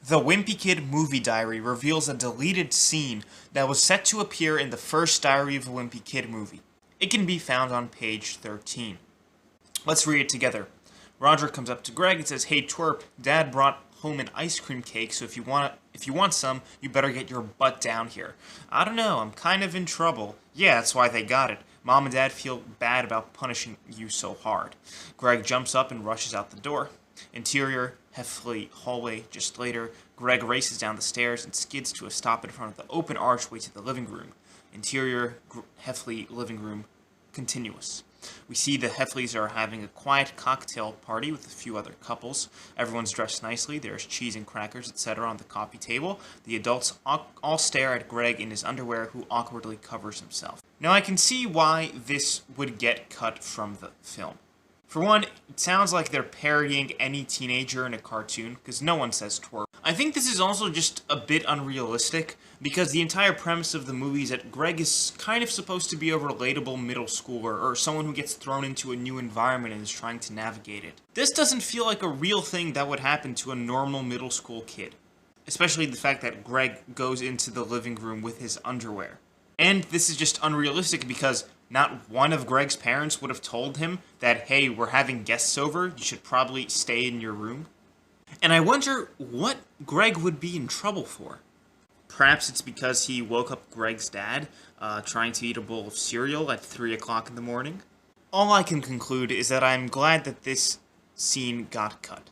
The Wimpy Kid movie diary reveals a deleted scene that was set to appear in the first Diary of a Wimpy Kid movie. It can be found on page 13. Let's read it together. Roger comes up to Greg and says, "Hey twerp, Dad brought home an ice cream cake, so if you want some, you better get your butt down here." "I don't know, I'm kind of in trouble." "Yeah, that's why they got it. Mom and Dad feel bad about punishing you so hard." Greg jumps up and rushes out the door. Interior, Heffley hallway. Just later, Greg races down the stairs and skids to a stop in front of the open archway to the living room. Interior, Heffley living room, continuous. We see the Heffleys are having a quiet cocktail party with a few other couples. Everyone's dressed nicely. There's cheese and crackers, etc. on the coffee table. The adults all stare at Greg in his underwear, who awkwardly covers himself. Now I can see why this would get cut from the film. For one, it sounds like they're parodying any teenager in a cartoon, because no one says twerp. I think this is also just a bit unrealistic, because the entire premise of the movie is that Greg is kind of supposed to be a relatable middle schooler, or someone who gets thrown into a new environment and is trying to navigate it. This doesn't feel like a real thing that would happen to a normal middle school kid. Especially the fact that Greg goes into the living room with his underwear. And this is just unrealistic because not one of Greg's parents would have told him that, "Hey, we're having guests over, you should probably stay in your room." And I wonder what Greg would be in trouble for. Perhaps it's because he woke up Greg's dad, trying to eat a bowl of cereal at 3 o'clock in the morning. All I can conclude is that I'm glad that this scene got cut.